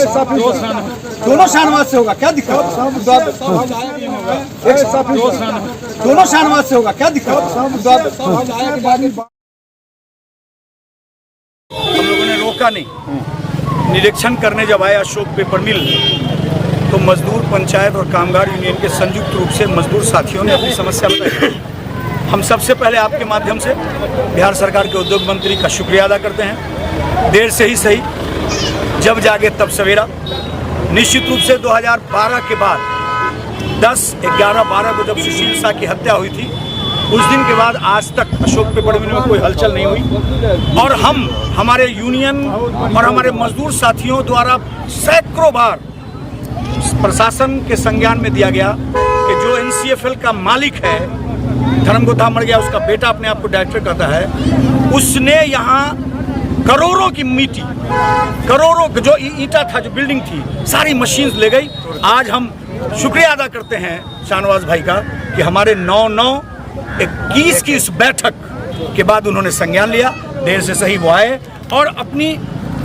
दोनों शाहनवाज से होगा, क्या दिक्कत? दोनों शाहनवाज से होगा, क्या दिक्कत? हम लोगों ने रोका नहीं। निरीक्षण करने जब आए अशोक पेपर मिल, तो मजदूर पंचायत और कामगार यूनियन के संयुक्त रूप से मजदूर साथियों ने अपनी समस्या बताई। हम सबसे पहले आपके माध्यम से बिहार सरकार के उद्योग मंत्री का शुक्रिया अदा करते हैं। देर से ही सही, जब जागे तब सवेरा। निश्चित रूप से 2012 के बाद 10/11/12 को जब सुशील शाह की हत्या हुई थी, उस दिन के बाद आज तक अशोक पेपर मिल में कोई हलचल नहीं हुई और हमारे यूनियन और हमारे मजदूर साथियों द्वारा सैकड़ों बार प्रशासन के संज्ञान में दिया गया कि जो NCFL का मालिक है, धर्मगोता मर गया, उसका बेटा अपने आप को डायरेक्टर कहता है, उसने यहाँ करोड़ों की मिट्टी, करोड़ों जो ईंटा था, जो बिल्डिंग थी, सारी मशीन्स ले गई। आज हम शुक्रिया अदा करते हैं शाहनवाज भाई का कि हमारे 9/9/21 की इस बैठक के बाद उन्होंने संज्ञान लिया। देर से सही वो आए और अपनी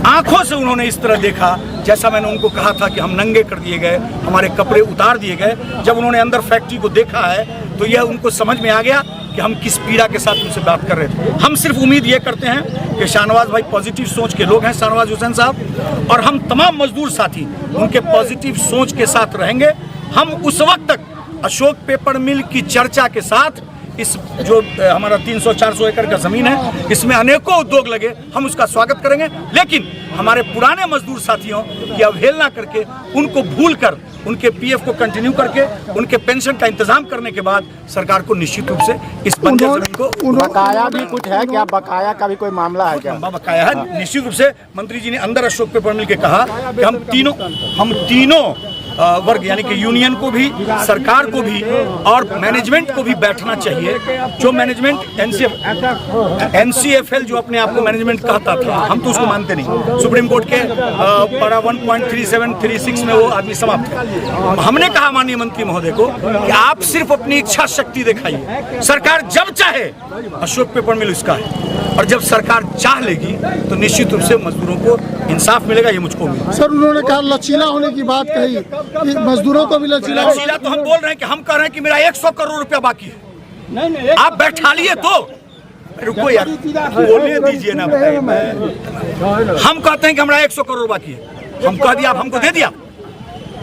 आंखों से उन्होंने इस तरह देखा, जैसा मैंने उनको कहा था कि हम नंगे कर दिए गए, हमारे कपड़े उतार दिए गए। जब उन्होंने अंदर फैक्ट्री को देखा है तो यह उनको समझ में आ गया कि हम किस पीड़ा के साथ उनसे बात कर रहे थे। हम सिर्फ उम्मीद ये करते हैं कि शाहनवाज भाई पॉजिटिव सोच के लोग हैं, शाहनवाज हुसैन साहब, और हम तमाम मजदूर साथी उनके पॉजिटिव सोच के साथ रहेंगे। हम उस वक्त तक अशोक पेपर मिल की चर्चा के साथ, इस जो हमारा 300-400 एकड़ का ज़मीन है, इसमें अनेकों उद्योग लगे, हम उसका स्वागत करेंगे। लेकिन हमारे पुराने मजदूर साथियों की अवहेलना करके, उनको भूलकर, उनके PF को कंटिन्यू करके, उनके पेंशन का इंतजाम करने के बाद सरकार को निश्चित रूप से इस बंजर जमीन को बकाया भी कुछ है क्या? बकाया का भी कोई मामला है क्या? बकाया है। निश्चित रूप से मंत्री जी ने अंदर अशोक पेपर मिल के कहा कि हम तीनों वर्ग यानी कि यूनियन को भी, सरकार को भी और मैनेजमेंट को भी बैठना चाहिए। जो मैनेजमेंट NCFL जो अपने आप को मैनेजमेंट कहता था, हम तो उसको मानते नहीं। सुप्रीम कोर्ट के पारा 1.3736 में वो आदमी समाप्त है। हमने कहा माननीय मंत्री महोदय को कि आप सिर्फ अपनी इच्छा शक्ति दिखाइए, सरकार जब चाहे अशोक पेपर मिल उसका है, और जब सरकार चाह लेगी तो निश्चित रूप से मजदूरों को इंसाफ मिलेगा, ये मुझको मिलेगा। सर, उन्होंने कहा लचीला होने की बात कही, मजदूरों को भी लचीला तो हम बोल रहे हैं कि हम कह रहे हैं कि मेरा 100 करोड़ रुपया बाकी है। नहीं, आप बैठा लिए तो रुको यार, बोलने दीजिए ना। हम कहते हैं कि हमारा 100 करोड़ बाकी है, हम कह दिया, आप हमको दे दिया।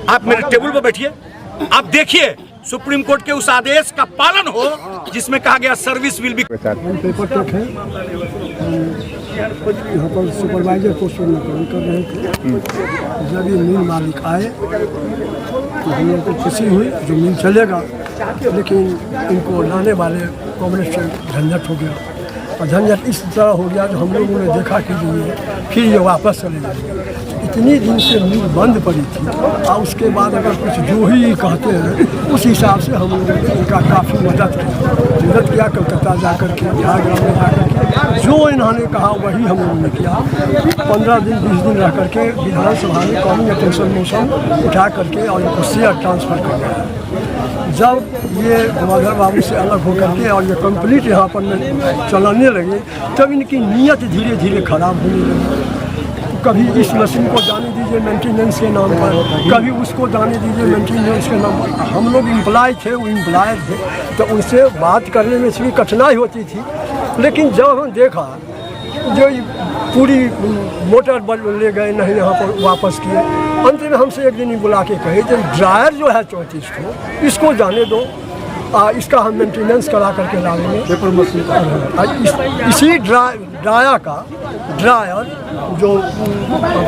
आप मेरे टेबल पर बैठिए, आप देखिए सुप्रीम कोर्ट के उस आदेश का पालन हो जिसमें कहा गया सर्विस विल बी। पेपर तक है, यहाँ पर सुपरवाइजर पोस्ट पर नौकरी कर रहे थे। जब ये मिल मालिक आए तो हम लोग को खुशी हुई, जो मिल चलेगा, लेकिन इनको लाने वाले कांग्रेस से झंझट हो गया, और झंझट इस तरह हो गया जो हम लोगों ने देखा कि फिर ये वापस चले जाएंगे। इतनी दिन से मिल बंद पड़ी थी, और उसके बाद अगर कुछ जो ही कहते हैं उस हिसाब से हम लोगों ने इनका काफ़ी मदद किया। कलकत्ता जाकर के, झारखंड में जाकर के जो इन्होंने कहा वही हम लोगों ने किया। 15 दिन 20 दिन रह करके विधानसभा में कॉमन अटेंशन मोशन उठा करके और इनको शेयर ट्रांसफ़र कर दिया। जब ये गंगाधर बाबू से अलग होकर के और ये कंप्लीट यहाँ पर चलाने लगे, तब इनकी नीयत धीरे धीरे खराब होने लगी। कभी इस मशीन को जाने दीजिए मेंटेनेंस के नाम पर, कभी उसको जाने दीजिए मेंटेनेंस के नाम पर। हम लोग एम्प्लॉय थे, वो एम्प्लॉय थे, तो उनसे बात करने में थोड़ी कठिनाई होती थी। लेकिन जब हम देखा जो पूरी मोटर ले गए, नहीं यहाँ पर वापस किए, अंत में हमसे एक दिन ही बुला के कहे जो ड्रायर जो है 34 को, इसको जाने दो, इसका हम मेंटेनेंस करा करके लाएंगे। पेपर मशीन इसी ड्रायर जो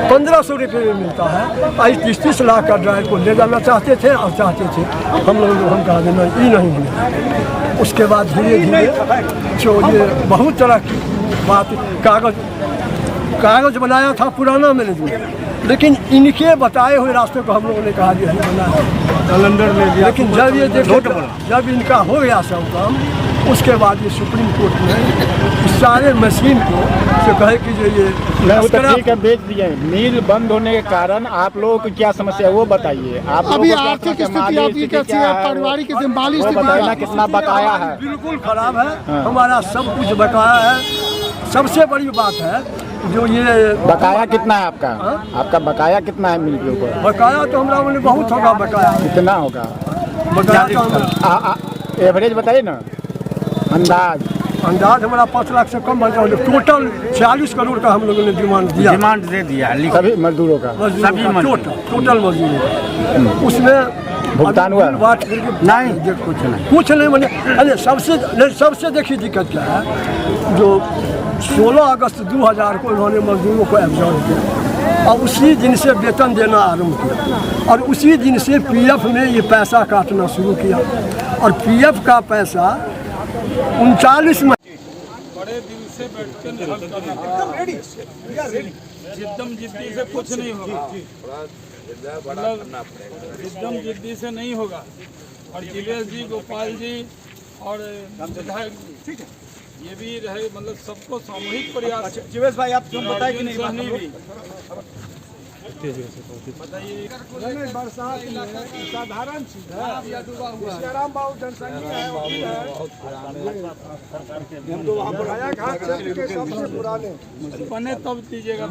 1500 रुपये में मिलता है, आज 30-30 लाख का ड्रायर को ले जाना चाहते थे और चाहते थे हम लोग हम कहा देना ये नहीं मिला। उसके बाद धीरे धीरे जो ये बहुत तरह की बात, कागज बनाया था पुराना मैनेजमेंट, लेकिन इनके बताए हुए रास्ते को हम लोगों ने कहा यही बना है, कैलेंडर में दिया। लेकिन जब ये देखो, जब इनका हो गया सब काम, उसके बाद ये सुप्रीम कोर्ट ने इस सारे मशीन को जो कहे कि जो ये ठीक है बेच दिए। मिल बंद होने के कारण आप लोगों की क्या समस्या है वो बताइए। आप अभी आर्थिक स्थिति आपकी कैसी है? पारिवारिक माली स्थिति कितना बकाया है? बिल्कुल खराब है, हमारा सब कुछ बकाया है। सबसे बड़ी बात है जो ये बकाया कितना है आपका? आपका बकाया कितना है मिल के ऊपर? बकाया तो हमरा बोले बहुत होगा बकाया। कितना होगा बकाया तो हम एवरेज बताइए ना, अंदाज हमारा 5 लाख से कम बचा। टोटल 46 करोड़ का हम लोगों ने डिमांड दे दिया सभी मजदूरों का। सभी टोटल मजदूरों का। उसमें भुगतान हुआ? नहीं, कुछ नहीं मैंने। अरे सबसे देखिए दिक्कत क्या है, जो 16 अगस्त 2000 को उन्होंने मजदूरों को एब्जॉर्ब किया और उसी दिन से वेतन देना आरंभ किया और उसी दिन से पीएफ में ये पैसा काटना शुरू किया और पीएफ का पैसा 39 में बड़े दिल से बैठ के निहल करना, जिद्दम जिद्दी से कुछ नहीं होगा, मतलब जिद्दम जिद्दी से नहीं होगा। और जिवेश जी, गोपाल जी और विधायक जी, ये भी रहे, मतलब सबको सामूहिक प्रयास। जीवेश भाई आप क्यों बताए कि नहीं सहनी भी बताइए। बरसात साधारण चीज है, डूबा हुआ है। राम बाबू जनसंघी है, वकील है, हम तो वहाँ पर आया घाट क्षेत्र के सबसे पुराने बने तब दीजिएगा।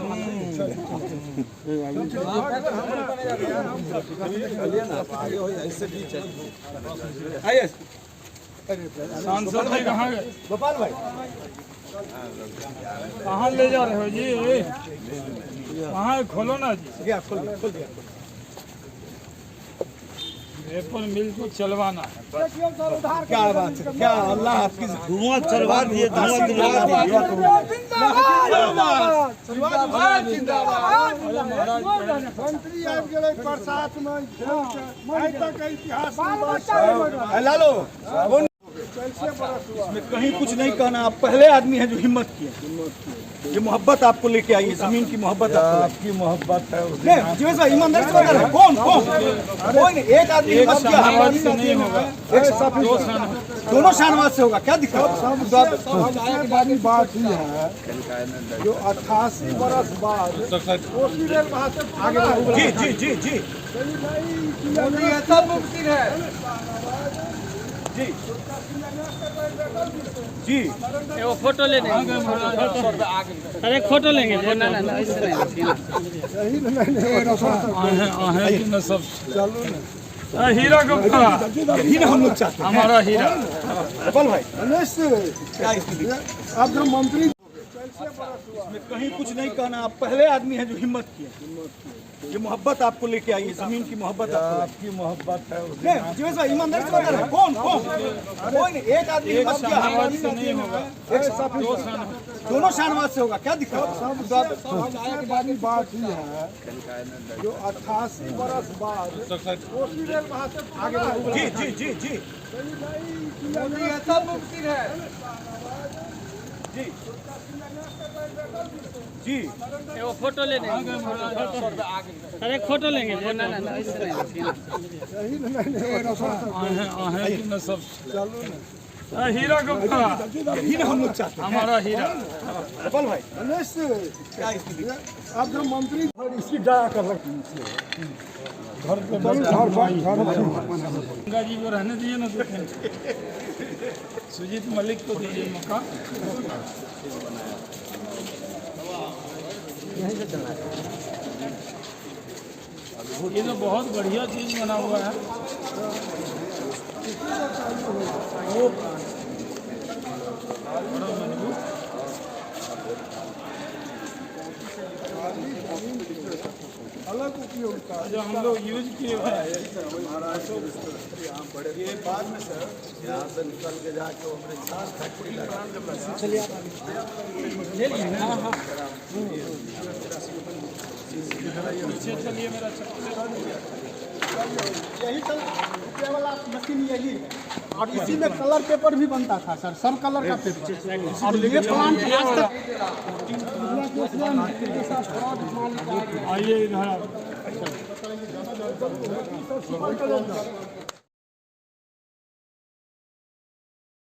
सांसद जी कहाँ गए? गोपाल भाई कहाँ ले जा रहे हो जी? कहाँ खोलो ना जी, खोल दिया। पेपर मिल को चलवाना है। क्या बात है, क्या अल्लाह आपकी धुआं चलवा दिए, लालो इसमें कहीं कुछ नहीं कहना। आप पहले आदमी हैं जो हिम्मत किया। ये मोहब्बत आपको लेके आई है, जमीन की मोहब्बत आपकी मोहब्बत है। नहीं जीवेश भाई ईमानदारी से बता रहे हैं। कौन कोई नहीं, एक आदमी हिम्मत किया। से नहीं होगा, दोनों शाहनवाज से होगा, क्या दिक्कत? सबसे बड़ी बात ही है जो 88 बरस बाद जी जी जी जी सब मुमकिन है जी जी। वो फोटो लेने, अरे फोटो लेंगे। ना ना ना ऐसे नहीं सब हीरा गुप्ता, यही ना हम लोग चाहते हैं, हमारा हीरा। गोपाल भाई क्या स्थिति? अब जो मंत्री इसमें कहीं कुछ नहीं कहना। आप पहले आदमी हैं जो हिम्मत किया। ये मोहब्बत आपको लेके आई है, जमीन की मोहब्बत आपकी मोहब्बत है। नहीं जीवेश भाई ईमानदारी से बता रहे हैं। कौन कोई नहीं, एक आदमी हिम्मत किया। से नहीं होगा, दोनों शाहनवाज से होगा, क्या दिक्कत? सबसे बड़ी बात ही है जो 88 बरस बाद जी जी जी जी सब मुमकिन है जी जी। वो फोटो लेने, अरे फोटो लेंगे। ना ना ना ऐसे सब हीरा गुप्ता, यही ना हम लोग चाहते हैं, हमारा हीरा। गोपाल भाई क्या स्थिति? अब जो मंत्री इसकी दया कर गंगा जी को रहने दीजिए ना, सुजीत मलिक को दीजिए मौका। ये तो बहुत बढ़िया चीज बना हुआ है। वो बड़ा मजबूत अलग उपयोगिता जो हम लोग यूज किए हुए हैं। ये बाद में सर यहाँ से निकल के जाके अपने साथ फैक्ट्री लगा। चलिए पीछे चलिए, मेरा यही रुपये वाला मशीन यही है और इसी में कलर पेपर भी बनता था सर, सब कलर का पेपर। और ये प्लांट आज तक आइए इधर।